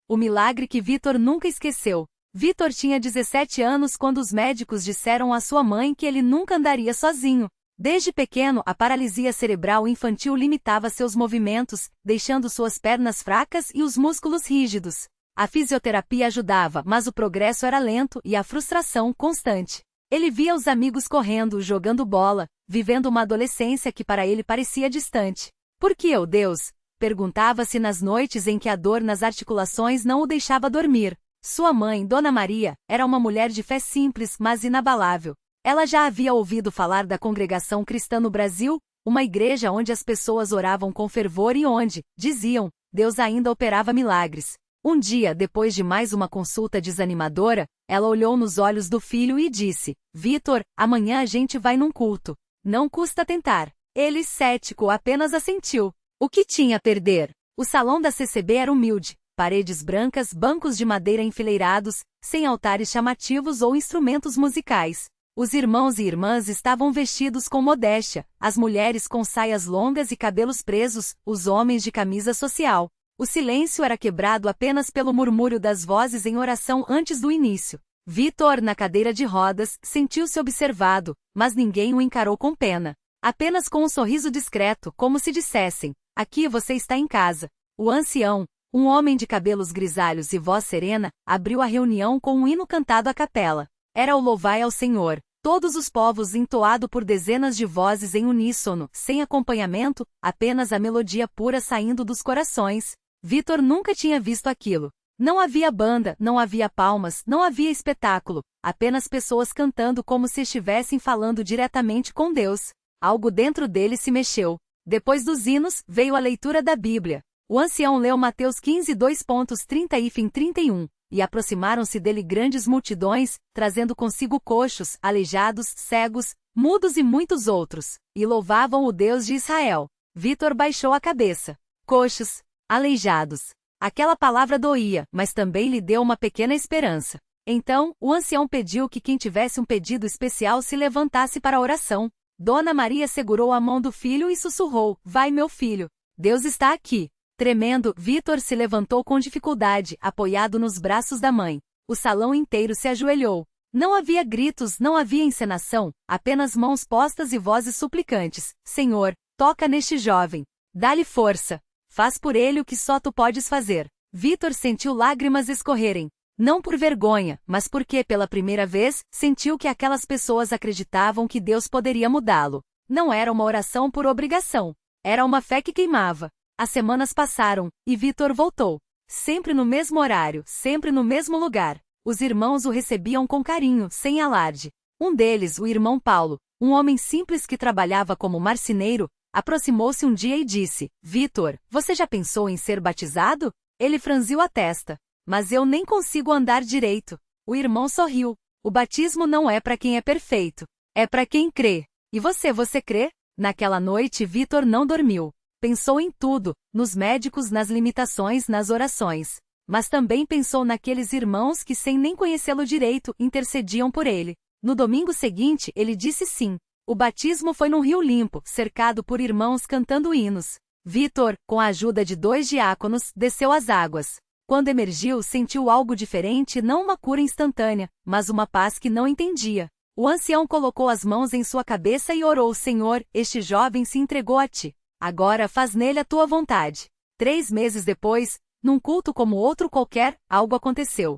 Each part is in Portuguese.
o milagre que Vitor nunca esqueceu. Vitor tinha 17 anos quando os médicos disseram à sua mãe que ele nunca andaria sozinho. Desde pequeno, a paralisia cerebral infantil limitava seus movimentos, deixando suas pernas fracas e os músculos rígidos. A fisioterapia ajudava, mas o progresso era lento e a frustração constante. Ele via os amigos correndo, jogando bola, vivendo uma adolescência que para ele parecia distante. Por que eu, Deus? Perguntava-se nas noites em que a dor nas articulações não o deixava dormir. Sua mãe, Dona Maria, era uma mulher de fé simples, mas inabalável. Ela já havia ouvido falar da Congregação Cristã no Brasil, uma igreja onde as pessoas oravam com fervor e onde, diziam, Deus ainda operava milagres. Um dia, depois de mais uma consulta desanimadora, ela olhou nos olhos do filho e disse, Vitor, amanhã a gente vai num culto. Não custa tentar. Ele, cético, apenas assentiu. O que tinha a perder? O salão da CCB era humilde, paredes brancas, bancos de madeira enfileirados, sem altares chamativos ou instrumentos musicais. Os irmãos e irmãs estavam vestidos com modéstia, as mulheres com saias longas e cabelos presos, os homens de camisa social. O silêncio era quebrado apenas pelo murmúrio das vozes em oração antes do início. Vitor, na cadeira de rodas, sentiu-se observado, mas ninguém o encarou com pena. Apenas com um sorriso discreto, como se dissessem, aqui você está em casa. O ancião, um homem de cabelos grisalhos e voz serena, abriu a reunião com um hino cantado à capela. Era o Louvai ao Senhor. Todos os povos entoado por dezenas de vozes em uníssono, sem acompanhamento, apenas a melodia pura saindo dos corações. Vitor nunca tinha visto aquilo. Não havia banda, não havia palmas, não havia espetáculo, apenas pessoas cantando como se estivessem falando diretamente com Deus. Algo dentro dele se mexeu. Depois dos hinos, veio a leitura da Bíblia. O ancião leu Mateus 15, 2.30 e 31. E aproximaram-se dele grandes multidões, trazendo consigo coxos, aleijados, cegos, mudos e muitos outros, e louvavam o Deus de Israel. Vitor baixou a cabeça. Coxos, aleijados. Aquela palavra doía, mas também lhe deu uma pequena esperança. Então, o ancião pediu que quem tivesse um pedido especial se levantasse para a oração. Dona Maria segurou a mão do filho e sussurrou, vai meu filho, Deus está aqui. Tremendo, Vitor se levantou com dificuldade, apoiado nos braços da mãe. O salão inteiro se ajoelhou. Não havia gritos, não havia encenação, apenas mãos postas e vozes suplicantes. Senhor, toca neste jovem. Dá-lhe força. Faz por ele o que só tu podes fazer. Vitor sentiu lágrimas escorrerem. Não por vergonha, mas porque, pela primeira vez, sentiu que aquelas pessoas acreditavam que Deus poderia mudá-lo. Não era uma oração por obrigação. Era uma fé que queimava. As semanas passaram, e Vitor voltou. Sempre no mesmo horário, sempre no mesmo lugar. Os irmãos o recebiam com carinho, sem alarde. Um deles, o irmão Paulo, um homem simples que trabalhava como marceneiro, aproximou-se um dia e disse, Vitor, você já pensou em ser batizado? Ele franziu a testa. Mas eu nem consigo andar direito. O irmão sorriu. O batismo não é para quem é perfeito. É para quem crê. E você crê? Naquela noite Vitor não dormiu. Pensou em tudo, nos médicos, nas limitações, nas orações. Mas também pensou naqueles irmãos que, sem nem conhecê-lo direito, intercediam por ele. No domingo seguinte, ele disse sim. O batismo foi num rio limpo, cercado por irmãos cantando hinos. Vitor, com a ajuda de 2 diáconos, desceu as águas. Quando emergiu, sentiu algo diferente, não uma cura instantânea, mas uma paz que não entendia. O ancião colocou as mãos em sua cabeça e orou, Senhor, este jovem se entregou a ti. Agora faz nele a tua vontade. 3 meses depois, num culto como outro qualquer, algo aconteceu.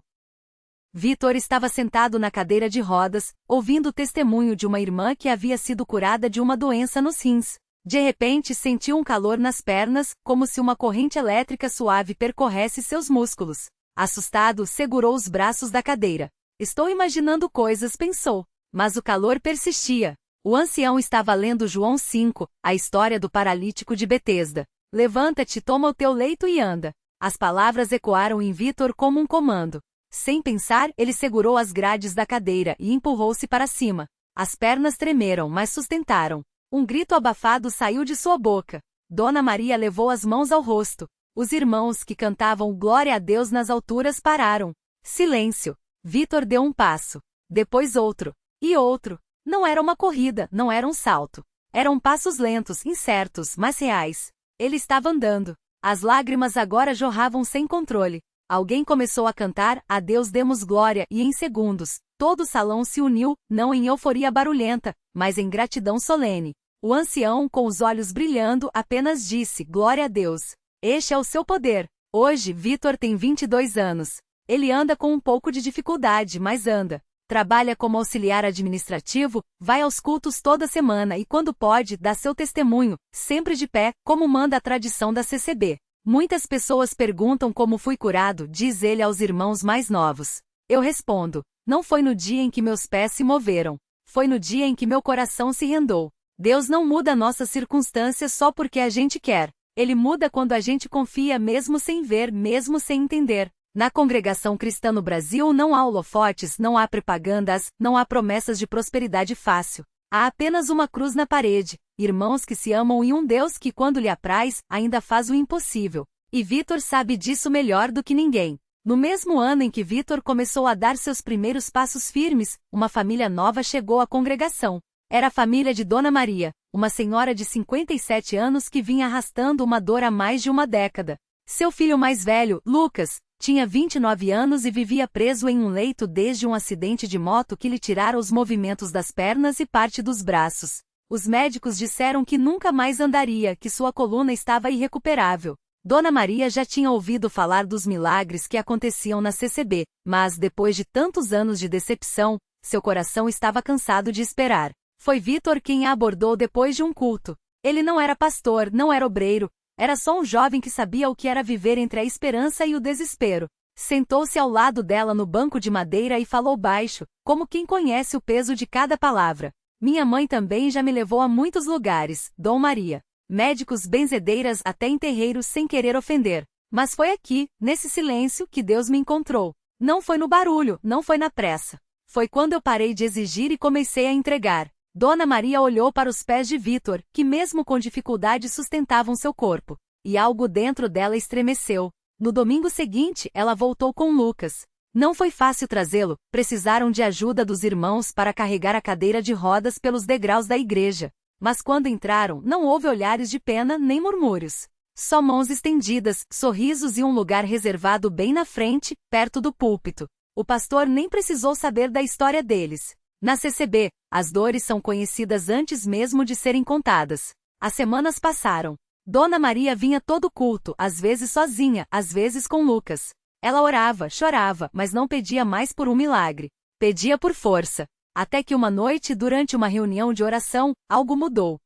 Vitor estava sentado na cadeira de rodas, ouvindo o testemunho de uma irmã que havia sido curada de uma doença nos rins. De repente sentiu um calor nas pernas, como se uma corrente elétrica suave percorresse seus músculos. Assustado, segurou os braços da cadeira. Estou imaginando coisas, pensou. Mas o calor persistia. O ancião estava lendo João 5, a história do paralítico de Betesda. Levanta-te, toma o teu leito e anda. As palavras ecoaram em Vitor como um comando. Sem pensar, ele segurou as grades da cadeira e empurrou-se para cima. As pernas tremeram, mas sustentaram. Um grito abafado saiu de sua boca. Dona Maria levou as mãos ao rosto. Os irmãos que cantavam Glória a Deus nas alturas pararam. Silêncio. Vitor deu um passo. Depois outro. E outro. Não era uma corrida, não era um salto. Eram passos lentos, incertos, mas reais. Ele estava andando. As lágrimas agora jorravam sem controle. Alguém começou a cantar, a Deus demos glória, e em segundos, todo o salão se uniu, não em euforia barulhenta, mas em gratidão solene. O ancião, com os olhos brilhando, apenas disse, glória a Deus. Este é o seu poder. Hoje, Vitor tem 22 anos. Ele anda com um pouco de dificuldade, mas anda. Trabalha como auxiliar administrativo, vai aos cultos toda semana e quando pode, dá seu testemunho, sempre de pé, como manda a tradição da CCB. Muitas pessoas perguntam como fui curado, diz ele aos irmãos mais novos. Eu respondo, não foi no dia em que meus pés se moveram. Foi no dia em que meu coração se rendou. Deus não muda nossas circunstâncias só porque a gente quer. Ele muda quando a gente confia mesmo sem ver, mesmo sem entender. Na congregação cristã no Brasil não há holofotes, não há propagandas, não há promessas de prosperidade fácil. Há apenas uma cruz na parede, irmãos que se amam e um Deus que, quando lhe apraz, ainda faz o impossível. E Vitor sabe disso melhor do que ninguém. No mesmo ano em que Vitor começou a dar seus primeiros passos firmes, uma família nova chegou à congregação. Era a família de Dona Maria, uma senhora de 57 anos que vinha arrastando uma dor há mais de uma década. Seu filho mais velho, Lucas, tinha 29 anos e vivia preso em um leito desde um acidente de moto que lhe tirara os movimentos das pernas e parte dos braços. Os médicos disseram que nunca mais andaria, que sua coluna estava irrecuperável. Dona Maria já tinha ouvido falar dos milagres que aconteciam na CCB, mas depois de tantos anos de decepção, seu coração estava cansado de esperar. Foi Vitor quem a abordou depois de um culto. Ele não era pastor, não era obreiro, era só um jovem que sabia o que era viver entre a esperança e o desespero. Sentou-se ao lado dela no banco de madeira e falou baixo, como quem conhece o peso de cada palavra. Minha mãe também já me levou a muitos lugares, Dom Maria. Médicos, benzedeiras, até em terreiros sem querer ofender. Mas foi aqui, nesse silêncio, que Deus me encontrou. Não foi no barulho, não foi na pressa. Foi quando eu parei de exigir e comecei a entregar. Dona Maria olhou para os pés de Vitor, que mesmo com dificuldade sustentavam seu corpo. E algo dentro dela estremeceu. No domingo seguinte, ela voltou com Lucas. Não foi fácil trazê-lo, precisaram de ajuda dos irmãos para carregar a cadeira de rodas pelos degraus da igreja. Mas quando entraram, não houve olhares de pena nem murmúrios. Só mãos estendidas, sorrisos e um lugar reservado bem na frente, perto do púlpito. O pastor nem precisou saber da história deles. Na CCB, as dores são conhecidas antes mesmo de serem contadas. As semanas passaram. Dona Maria vinha todo culto, às vezes sozinha, às vezes com Lucas. Ela orava, chorava, mas não pedia mais por um milagre. Pedia por força. Até que uma noite, durante uma reunião de oração, algo mudou.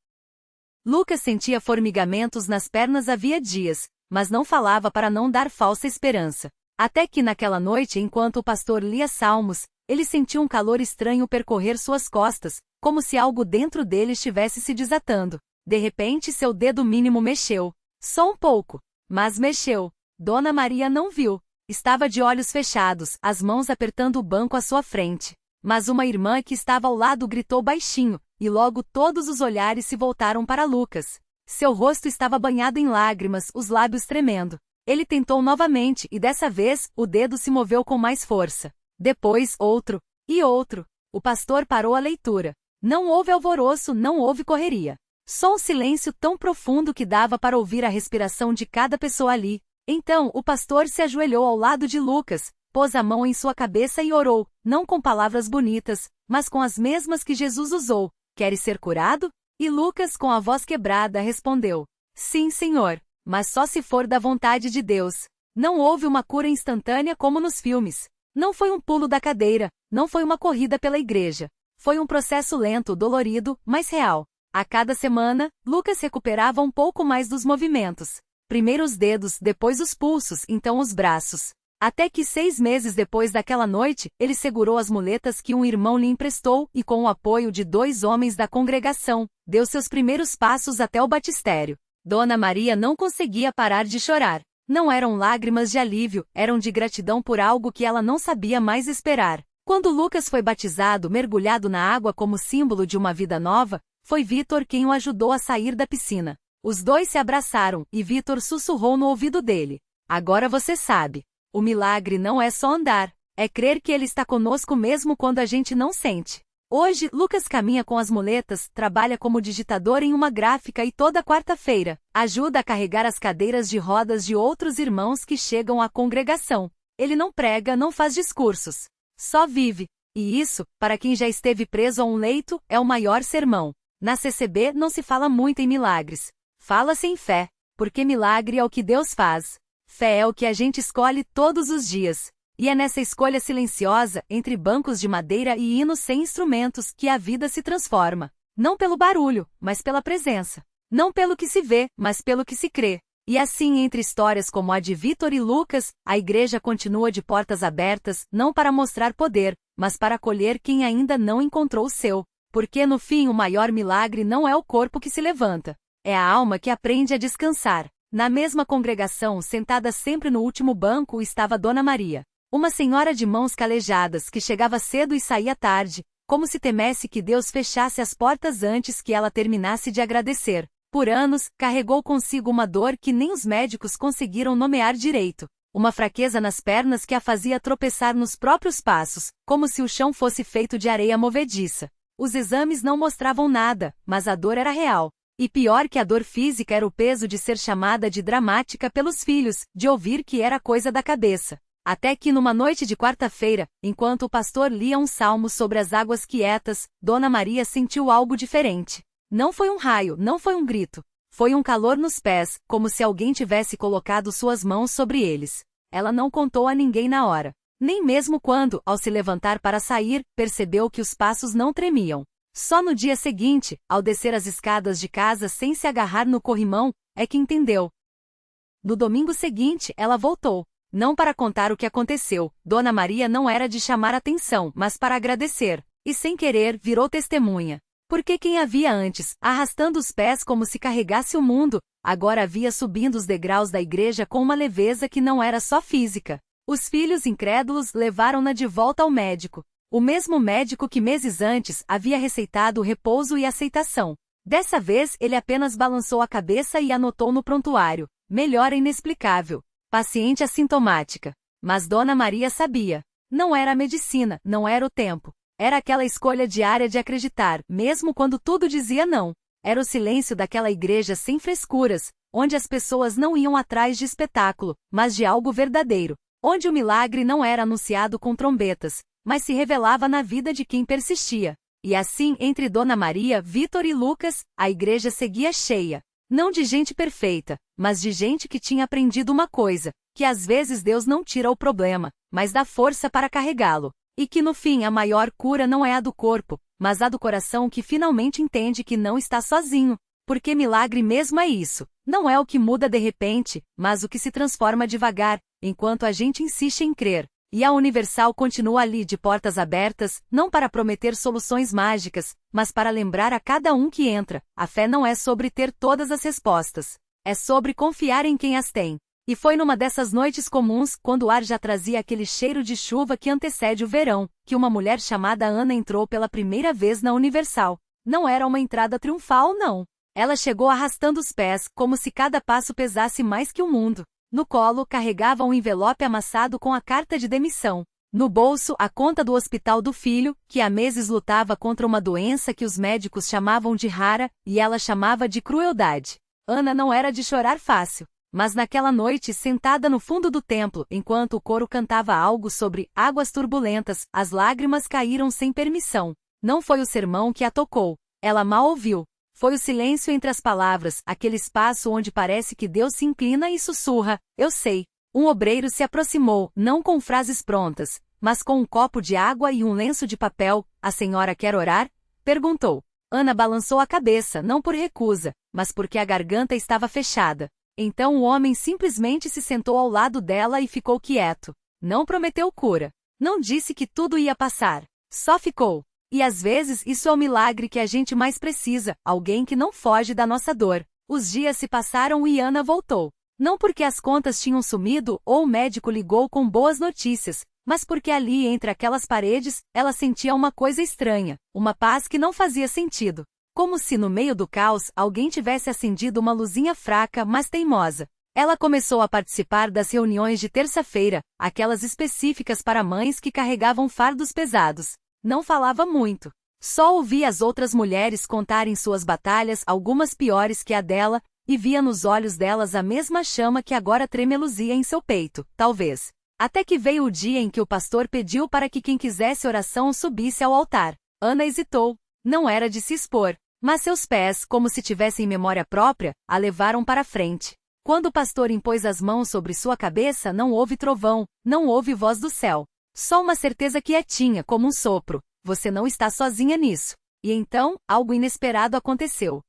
Lucas sentia formigamentos nas pernas havia dias, mas não falava para não dar falsa esperança. Até que naquela noite, enquanto o pastor lia salmos, ele sentiu um calor estranho percorrer suas costas, como se algo dentro dele estivesse se desatando. De repente seu dedo mínimo mexeu. Só um pouco. Mas mexeu. Dona Maria não viu. Estava de olhos fechados, as mãos apertando o banco à sua frente. Mas uma irmã que estava ao lado gritou baixinho, e logo todos os olhares se voltaram para Lucas. Seu rosto estava banhado em lágrimas, os lábios tremendo. Ele tentou novamente e dessa vez, o dedo se moveu com mais força. Depois, outro. E outro. O pastor parou a leitura. Não houve alvoroço, não houve correria. Só um silêncio tão profundo que dava para ouvir a respiração de cada pessoa ali. Então, o pastor se ajoelhou ao lado de Lucas, pôs a mão em sua cabeça e orou, não com palavras bonitas, mas com as mesmas que Jesus usou. Queres ser curado? E Lucas, com a voz quebrada, respondeu: Sim, Senhor, mas só se for da vontade de Deus. Não houve uma cura instantânea como nos filmes. Não foi um pulo da cadeira, não foi uma corrida pela igreja. Foi um processo lento, dolorido, mas real. A cada semana, Lucas recuperava um pouco mais dos movimentos. Primeiro os dedos, depois os pulsos, então os braços. Até que 6 meses depois daquela noite, ele segurou as muletas que um irmão lhe emprestou e, com o apoio de 2 homens da congregação, deu seus primeiros passos até o batistério. Dona Maria não conseguia parar de chorar. Não eram lágrimas de alívio, eram de gratidão por algo que ela não sabia mais esperar. Quando Lucas foi batizado, mergulhado na água como símbolo de uma vida nova, foi Vitor quem o ajudou a sair da piscina. Os dois se abraçaram, e Vitor sussurrou no ouvido dele: Agora você sabe. O milagre não é só andar, é crer que ele está conosco mesmo quando a gente não sente. Hoje, Lucas caminha com as muletas, trabalha como digitador em uma gráfica e toda quarta-feira ajuda a carregar as cadeiras de rodas de outros irmãos que chegam à congregação. Ele não prega, não faz discursos. Só vive. E isso, para quem já esteve preso a um leito, é o maior sermão. Na CCB não se fala muito em milagres. Fala-se em fé, porque milagre é o que Deus faz. Fé é o que a gente escolhe todos os dias. E é nessa escolha silenciosa, entre bancos de madeira e hinos sem instrumentos, que a vida se transforma. Não pelo barulho, mas pela presença. Não pelo que se vê, mas pelo que se crê. E assim, entre histórias como a de Vitor e Lucas, a igreja continua de portas abertas, não para mostrar poder, mas para acolher quem ainda não encontrou o seu. Porque no fim o maior milagre não é o corpo que se levanta. É a alma que aprende a descansar. Na mesma congregação, sentada sempre no último banco, estava Dona Maria. Uma senhora de mãos calejadas que chegava cedo e saía tarde, como se temesse que Deus fechasse as portas antes que ela terminasse de agradecer. Por anos, carregou consigo uma dor que nem os médicos conseguiram nomear direito. Uma fraqueza nas pernas que a fazia tropeçar nos próprios passos, como se o chão fosse feito de areia movediça. Os exames não mostravam nada, mas a dor era real. E pior que a dor física era o peso de ser chamada de dramática pelos filhos, de ouvir que era coisa da cabeça. Até que numa noite de quarta-feira, enquanto o pastor lia um salmo sobre as águas quietas, Dona Maria sentiu algo diferente. Não foi um raio, não foi um grito. Foi um calor nos pés, como se alguém tivesse colocado suas mãos sobre eles. Ela não contou a ninguém na hora. Nem mesmo quando, ao se levantar para sair, percebeu que os passos não tremiam. Só no dia seguinte, ao descer as escadas de casa sem se agarrar no corrimão, é que entendeu. No domingo seguinte, ela voltou. Não para contar o que aconteceu. Dona Maria não era de chamar atenção, mas para agradecer. E sem querer, virou testemunha. Porque quem a via antes, arrastando os pés como se carregasse o mundo, agora a via subindo os degraus da igreja com uma leveza que não era só física. Os filhos incrédulos levaram-na de volta ao médico. O mesmo médico que meses antes havia receitado repouso e aceitação. Dessa vez ele apenas balançou a cabeça e anotou no prontuário: melhora inexplicável. Paciente assintomática. Mas Dona Maria sabia. Não era a medicina, não era o tempo. Era aquela escolha diária de acreditar, mesmo quando tudo dizia não. Era o silêncio daquela igreja sem frescuras, onde as pessoas não iam atrás de espetáculo, mas de algo verdadeiro. Onde o milagre não era anunciado com trombetas, mas se revelava na vida de quem persistia. E assim, entre Dona Maria, Vitor e Lucas, a igreja seguia cheia. Não de gente perfeita, mas de gente que tinha aprendido uma coisa, que às vezes Deus não tira o problema, mas dá força para carregá-lo. E que no fim a maior cura não é a do corpo, mas a do coração que finalmente entende que não está sozinho. Porque milagre mesmo é isso. Não é o que muda de repente, mas o que se transforma devagar, enquanto a gente insiste em crer. E a Universal continua ali de portas abertas, não para prometer soluções mágicas, mas para lembrar a cada um que entra: a fé não é sobre ter todas as respostas. É sobre confiar em quem as tem. E foi numa dessas noites comuns, quando o ar já trazia aquele cheiro de chuva que antecede o verão, que uma mulher chamada Ana entrou pela primeira vez na Universal. Não era uma entrada triunfal, não. Ela chegou arrastando os pés, como se cada passo pesasse mais que o mundo. No colo, carregava um envelope amassado com a carta de demissão. No bolso, a conta do hospital do filho, que há meses lutava contra uma doença que os médicos chamavam de rara, e ela chamava de crueldade. Ana não era de chorar fácil. Mas naquela noite, sentada no fundo do templo, enquanto o coro cantava algo sobre águas turbulentas, as lágrimas caíram sem permissão. Não foi o sermão que a tocou. Ela mal ouviu. Foi o silêncio entre as palavras, aquele espaço onde parece que Deus se inclina e sussurra: eu sei. Um obreiro se aproximou, não com frases prontas, mas com um copo de água e um lenço de papel. A senhora quer orar? Perguntou. Ana balançou a cabeça, não por recusa, mas porque a garganta estava fechada. Então o homem simplesmente se sentou ao lado dela e ficou quieto. Não prometeu cura. Não disse que tudo ia passar. Só ficou. E às vezes isso é o milagre que a gente mais precisa, alguém que não foge da nossa dor. Os dias se passaram e Ana voltou. Não porque as contas tinham sumido ou o médico ligou com boas notícias, mas porque ali entre aquelas paredes, ela sentia uma coisa estranha, uma paz que não fazia sentido. Como se no meio do caos alguém tivesse acendido uma luzinha fraca, mas teimosa. Ela começou a participar das reuniões de terça-feira, aquelas específicas para mães que carregavam fardos pesados. Não falava muito. Só ouvia as outras mulheres contarem suas batalhas, algumas piores que a dela, e via nos olhos delas a mesma chama que agora tremeluzia em seu peito, talvez. Até que veio o dia em que o pastor pediu para que quem quisesse oração subisse ao altar. Ana hesitou. Não era de se expor, mas seus pés, como se tivessem memória própria, a levaram para frente. Quando o pastor impôs as mãos sobre sua cabeça, não houve trovão, não houve voz do céu. Só uma certeza quietinha, como um sopro. Você não está sozinha nisso. E então, algo inesperado aconteceu.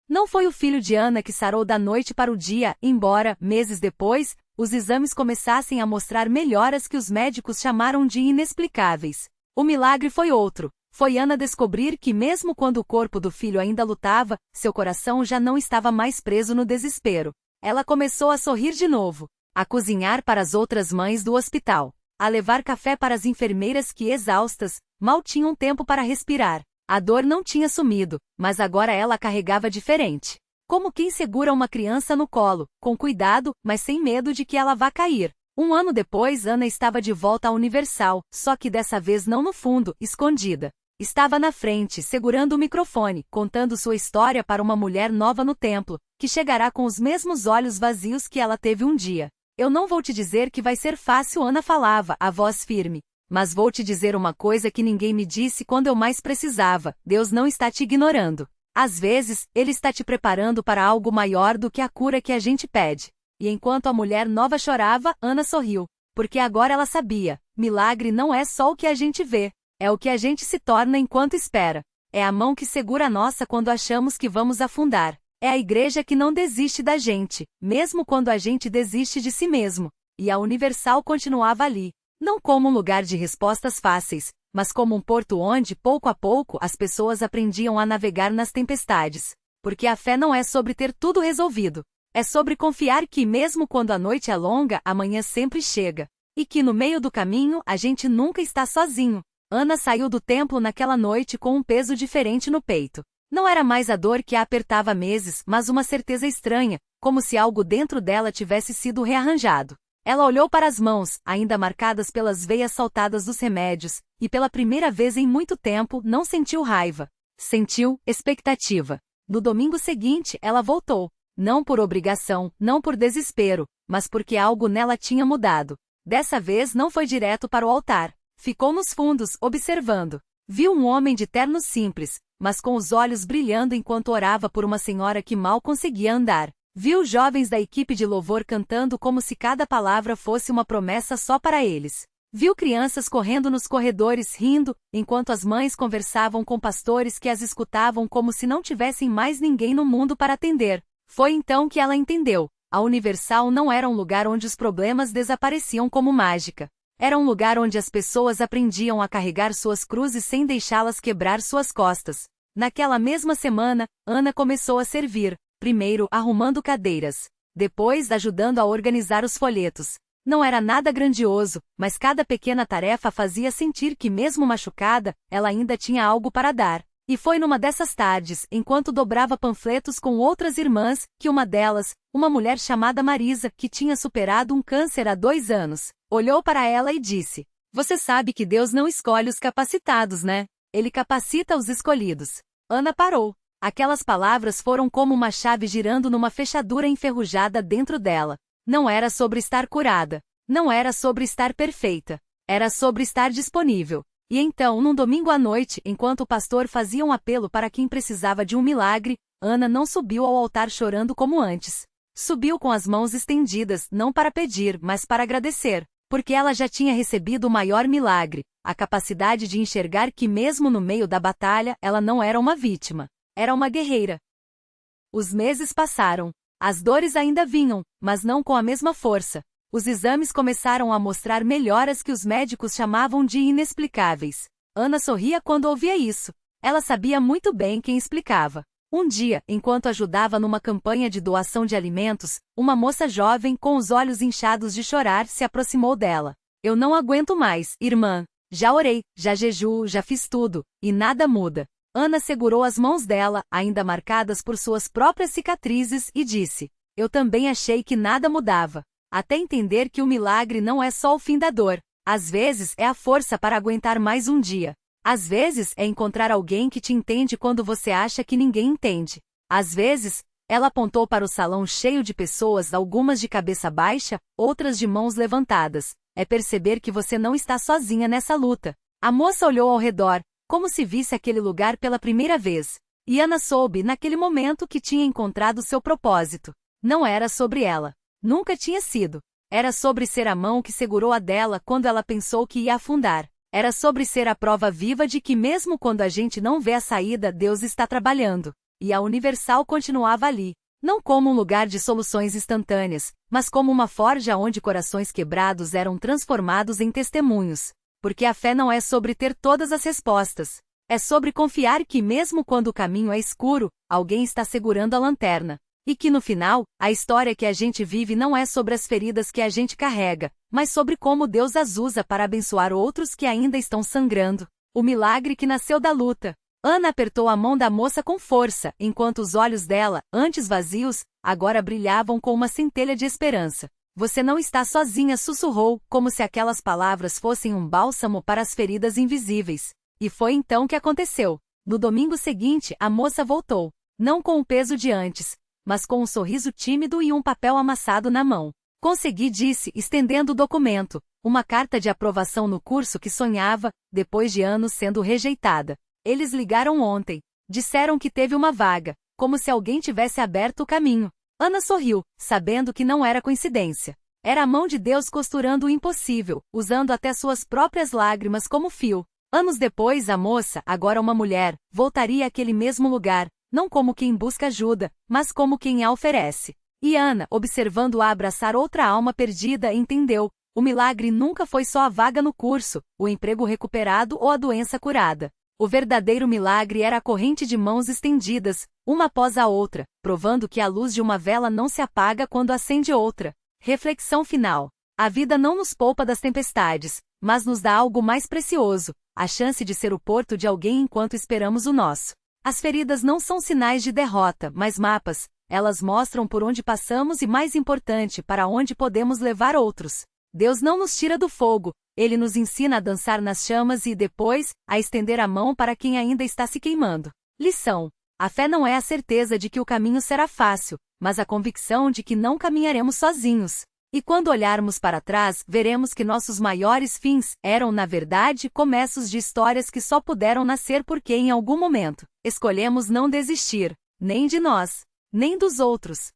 Não foi o filho de Ana que sarou da noite para o dia, embora, meses depois, os exames começassem a mostrar melhoras que os médicos chamaram de inexplicáveis. O milagre foi outro. Foi Ana descobrir que mesmo quando o corpo do filho ainda lutava, seu coração já não estava mais preso no desespero. Ela começou a sorrir de novo, a cozinhar para as outras mães do hospital, a levar café para as enfermeiras que, exaustas, mal tinham tempo para respirar. A dor não tinha sumido, mas agora ela a carregava diferente. Como quem segura uma criança no colo, com cuidado, mas sem medo de que ela vá cair. Um ano depois, Ana estava de volta à Universal, só que dessa vez não no fundo, escondida. Estava na frente, segurando o microfone, contando sua história para uma mulher nova no templo, que chegará com os mesmos olhos vazios que ela teve um dia. Eu não vou te dizer que vai ser fácil, Ana falava, a voz firme. Mas vou te dizer uma coisa que ninguém me disse quando eu mais precisava: Deus não está te ignorando. Às vezes, Ele está te preparando para algo maior do que a cura que a gente pede. E enquanto a mulher nova chorava, Ana sorriu. Porque agora ela sabia, milagre não é só o que a gente vê. É o que a gente se torna enquanto espera. É a mão que segura a nossa quando achamos que vamos afundar. É a igreja que não desiste da gente, mesmo quando a gente desiste de si mesmo. E a Universal continuava ali. Não como um lugar de respostas fáceis, mas como um porto onde, pouco a pouco, as pessoas aprendiam a navegar nas tempestades. Porque a fé não é sobre ter tudo resolvido. É sobre confiar que, mesmo quando a noite é longa, a manhã sempre chega. E que no meio do caminho, a gente nunca está sozinho. Ana saiu do templo naquela noite com um peso diferente no peito. Não era mais a dor que a apertava há meses, mas uma certeza estranha, como se algo dentro dela tivesse sido rearranjado. Ela olhou para as mãos, ainda marcadas pelas veias saltadas dos remédios, e pela primeira vez em muito tempo não sentiu raiva. Sentiu expectativa. No domingo seguinte, ela voltou. Não por obrigação, não por desespero, mas porque algo nela tinha mudado. Dessa vez não foi direto para o altar. Ficou nos fundos, observando. Viu um homem de terno simples, mas com os olhos brilhando enquanto orava por uma senhora que mal conseguia andar. Viu jovens da equipe de louvor cantando como se cada palavra fosse uma promessa só para eles. Viu crianças correndo nos corredores rindo, enquanto as mães conversavam com pastores que as escutavam como se não tivessem mais ninguém no mundo para atender. Foi então que ela entendeu. A Universal não era um lugar onde os problemas desapareciam como mágica. Era um lugar onde as pessoas aprendiam a carregar suas cruzes sem deixá-las quebrar suas costas. Naquela mesma semana, Ana começou a servir, primeiro arrumando cadeiras, depois ajudando a organizar os folhetos. Não era nada grandioso, mas cada pequena tarefa fazia sentir que, mesmo machucada, ela ainda tinha algo para dar. E foi numa dessas tardes, enquanto dobrava panfletos com outras irmãs, que uma delas, uma mulher chamada Marisa, que tinha superado um câncer há 2 anos, olhou para ela e disse: "Você sabe que Deus não escolhe os capacitados, né? Ele capacita os escolhidos." Ana parou. Aquelas palavras foram como uma chave girando numa fechadura enferrujada dentro dela. Não era sobre estar curada. Não era sobre estar perfeita. Era sobre estar disponível. E então, num domingo à noite, enquanto o pastor fazia um apelo para quem precisava de um milagre, Ana não subiu ao altar chorando como antes. Subiu com as mãos estendidas, não para pedir, mas para agradecer, porque ela já tinha recebido o maior milagre, a capacidade de enxergar que mesmo no meio da batalha, ela não era uma vítima, era uma guerreira. Os meses passaram. As dores ainda vinham, mas não com a mesma força. Os exames começaram a mostrar melhoras que os médicos chamavam de inexplicáveis. Ana sorria quando ouvia isso. Ela sabia muito bem quem explicava. Um dia, enquanto ajudava numa campanha de doação de alimentos, uma moça jovem com os olhos inchados de chorar se aproximou dela. "Eu não aguento mais, irmã. Já orei, já jejuo, já fiz tudo, e nada muda." Ana segurou as mãos dela, ainda marcadas por suas próprias cicatrizes, e disse: "Eu também achei que nada mudava. Até entender que o milagre não é só o fim da dor. Às vezes é a força para aguentar mais um dia. Às vezes é encontrar alguém que te entende quando você acha que ninguém entende. Às vezes, Ela apontou para o salão cheio de pessoas, algumas de cabeça baixa, outras de mãos levantadas. É perceber que você não está sozinha nessa luta. A moça olhou ao redor, como se visse aquele lugar pela primeira vez. E Ana soube, naquele momento, que tinha encontrado seu propósito. Não era sobre ela. Nunca tinha sido. Era sobre ser a mão que segurou a dela quando ela pensou que ia afundar. Era sobre ser a prova viva de que mesmo quando a gente não vê a saída, Deus está trabalhando. E a Universal continuava ali. Não como um lugar de soluções instantâneas, mas como uma forja onde corações quebrados eram transformados em testemunhos. Porque a fé não é sobre ter todas as respostas. É sobre confiar que mesmo quando o caminho é escuro, alguém está segurando a lanterna. E que no final, a história que a gente vive não é sobre as feridas que a gente carrega, mas sobre como Deus as usa para abençoar outros que ainda estão sangrando. O milagre que nasceu da luta. Ana apertou a mão da moça com força, enquanto os olhos dela, antes vazios, agora brilhavam com uma centelha de esperança. Você não está sozinha, sussurrou, como se aquelas palavras fossem um bálsamo para as feridas invisíveis. E foi então que aconteceu. No domingo seguinte, a moça voltou. Não com o peso de antes, mas com um sorriso tímido e um papel amassado na mão. Consegui, disse, estendendo o documento. Uma carta de aprovação no curso que sonhava, depois de anos sendo rejeitada. Eles ligaram ontem. Disseram que teve uma vaga, como se alguém tivesse aberto o caminho. Ana sorriu, sabendo que não era coincidência. Era a mão de Deus costurando o impossível, usando até suas próprias lágrimas como fio. Anos depois, a moça, agora uma mulher, voltaria àquele mesmo lugar, não como quem busca ajuda, mas como quem a oferece. E Ana, observando-a abraçar outra alma perdida, entendeu. O milagre nunca foi só a vaga no curso, o emprego recuperado ou a doença curada. O verdadeiro milagre era a corrente de mãos estendidas, uma após a outra, provando que a luz de uma vela não se apaga quando acende outra. Reflexão final. A vida não nos poupa das tempestades, mas nos dá algo mais precioso, a chance de ser o porto de alguém enquanto esperamos o nosso. As feridas não são sinais de derrota, mas mapas. Elas mostram por onde passamos e, mais importante, para onde podemos levar outros. Deus não nos tira do fogo. Ele nos ensina a dançar nas chamas e, depois, a estender a mão para quem ainda está se queimando. Lição. A fé não é a certeza de que o caminho será fácil, mas a convicção de que não caminharemos sozinhos. E quando olharmos para trás, veremos que nossos maiores fins eram, na verdade, começos de histórias que só puderam nascer porque, em algum momento, escolhemos não desistir, nem de nós, nem dos outros.